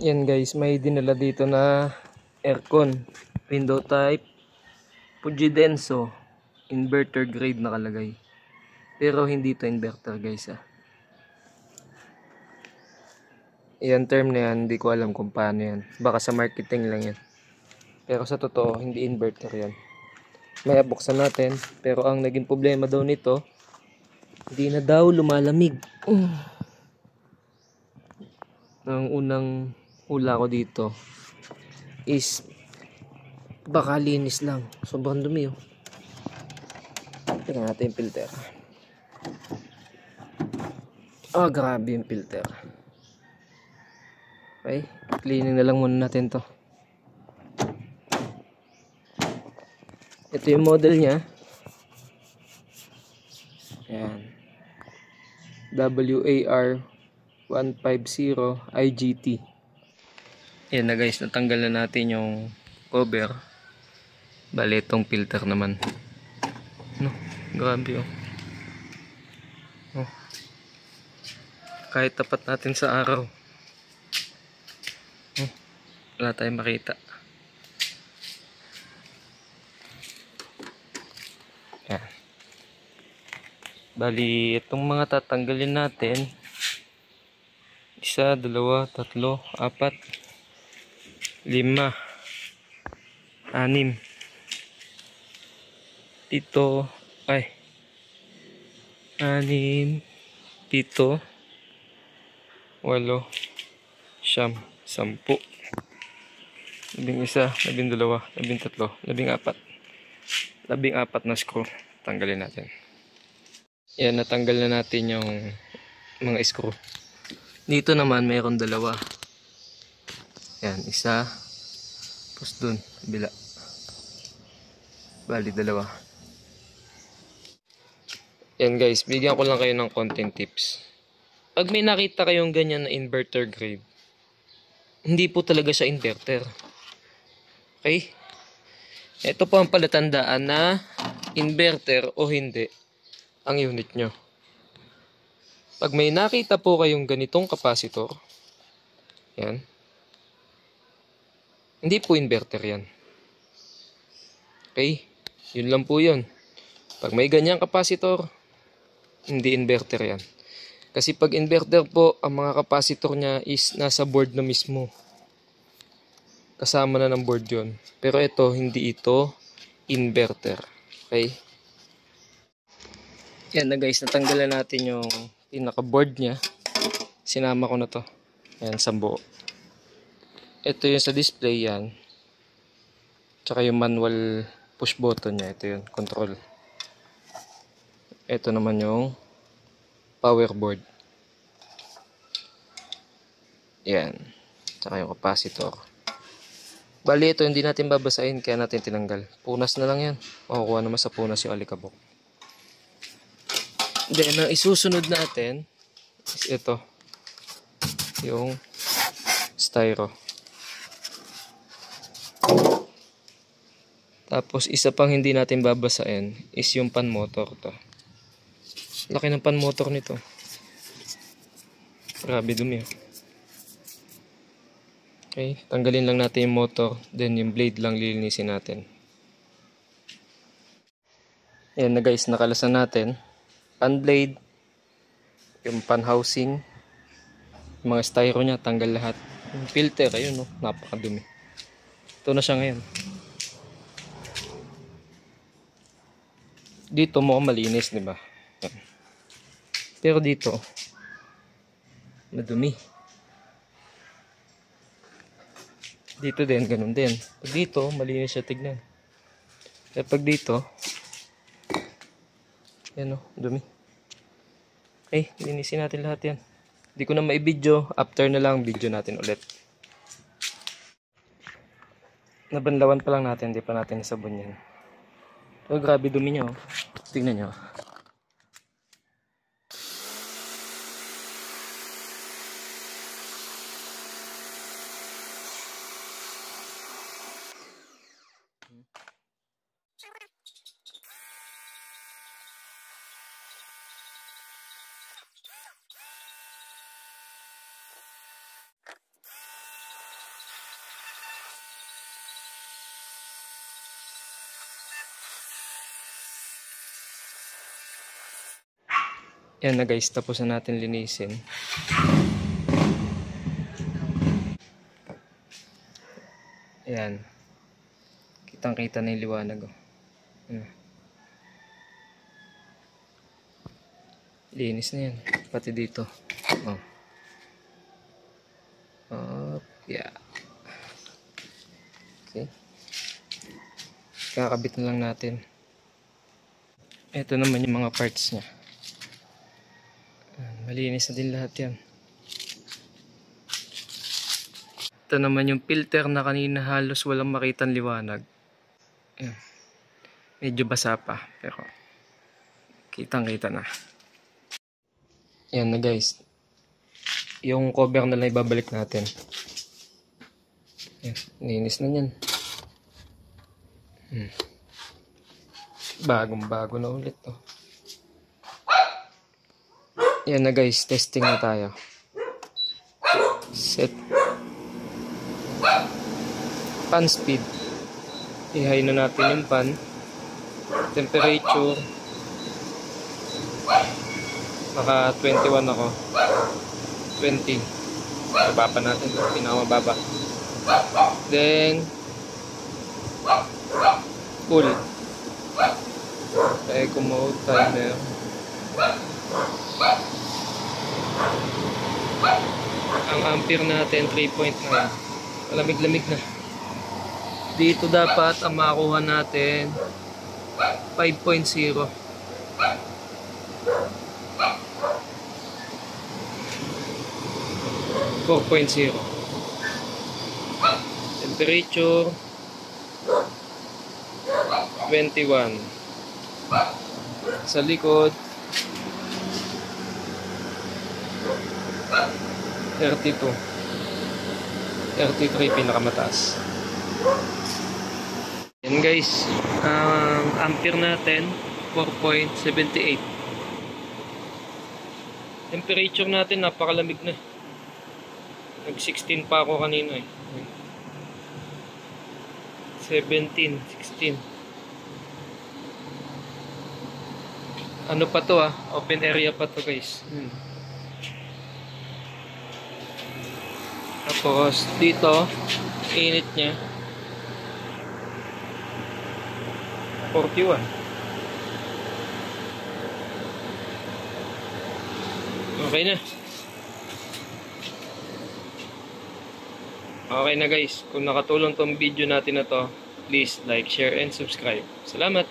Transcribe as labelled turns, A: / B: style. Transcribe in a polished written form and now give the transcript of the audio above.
A: Yan guys, may dinala dito na aircon. Window type. Fujidenso. Inverter grade nakalagay. Pero hindi to inverter guys ah. Yan term na yan, hindi ko alam kung paano yan. Baka sa marketing lang yan. Pero sa totoo, hindi inverter yan. May buksan natin. Pero ang naging problema daw nito, hindi na daw lumalamig. Ang unang hula ko dito is baka linis lang. Sobrang dumi oh. Tingnan natin yung filter. Oh, grabe yung filter. Okay, cleaning na lang muna natin to. Ito yung model niya. Ayan. WAR150 IGT. Ayan na guys, natanggal na natin yung cover. Bale, itong filter naman. No, grabe oh. Oh. Kahit tapat natin sa araw. Oh, wala tayong makita. Ayan. Bali, itong mga tatanggalin natin. 1, 2, 3, 4, 5, 6. Dito, ay 6, 7, 8, 9, 10, 11, 12, 13, 14 na screw. Tanggalin natin. Yan, natanggal na natin yung mga screw. Dito naman mayroon dalawa. Yan, isa. Tapos dun, bila. Bali, dalawa. Yan guys, bigyan ko lang kayo ng content tips. Pag may nakita kayong ganyan na inverter grade, hindi po talaga siya inverter. Okay? Ito po ang palatandaan na inverter o hindi ang unit nyo. Pag may nakita po kayong ganitong capacitor, yan, hindi po inverter yan. Okay? Yun lang po yun. Pag may ganyang capacitor, hindi inverter yan. Kasi pag inverter po, ang mga capacitor niya is nasa board na mismo. Kasama na ng board yun. Pero ito, hindi ito inverter. Okay? Yan na guys, natanggalan natin yung pinaka-board niya. Sinama ko na to. Ayan, sa buo. Ito yung sa display yan. Tsaka yung manual push button niya. Ito yung control. Ito naman yung power board. Yan. Tsaka yung capacitor. Bali ito hindi natin babasahin kaya natin tinanggal. Punas na lang yan. Makukuha naman sa punas yung alikabok. Then, ang isusunod natin is ito. Yung styro. Tapos, isa pang hindi natin babasahin is yung pan motor to. Laki ng pan motor nito. Grabe dumi. Okay, tanggalin lang natin yung motor. Then, yung blade lang lilinisin natin. Ayan na guys, nakalasan natin. Pan blade, yung pan housing, yung mga styro niya, tanggal lahat. Yung filter, ayun no, napakadumi. Ito na siya ngayon. Dito mo malinis, di ba? Pero dito, madumi. Dito din, ganun din. Pag dito, malinis siya tignan. Kaya pag dito, yan o, dumi. Okay, linisin natin lahat yan. Hindi ko na maibidyo. After na lang, video natin ulit. Nabanlawan pa lang natin. Hindi pa natin nasabon yan. So, grabe dumi niya. Oh. Tingnan nyo. Yan na guys, tapos na natin linisin. Ayan. Kitang-kita na yung liwanag. Oh. Linis na yan. Pati dito. Oh. Yeah. Okay. Kakabit na lang natin. Ito naman yung mga parts niya. Malinis na din lahat yan. Ito naman yung filter na kanina halos walang makitang liwanag. Ayan. Medyo basa pa, pero kitang-kita na. Ayan na guys. Yung cover na lang ibabalik natin. Ayan, linis na yan. Bagong-bago na ulit to. Ayan na guys, testing na tayo. Set fan speed. I-high na natin yung fan. Temperature. Naka 21 ako. 20. Baba pa natin. Pinakamababa. Then full. Eco mode, timer. Ang ampere natin 3.9. Malamig-lamig na. Dito dapat ang makuha natin 5.0. Temperature 21. Sa likod 32. 33 pinakamataas. Yan guys, ang ampere natin 4.78. Temperature natin napakalamig na. Nag 16 pa ako kanina eh. 17, 16. Ano pa to open area pa to guys. Tapos dito init niya 41. Okay na. Okay na guys. Kung nakatulong tong video natin na to, please like, share, and subscribe. Salamat!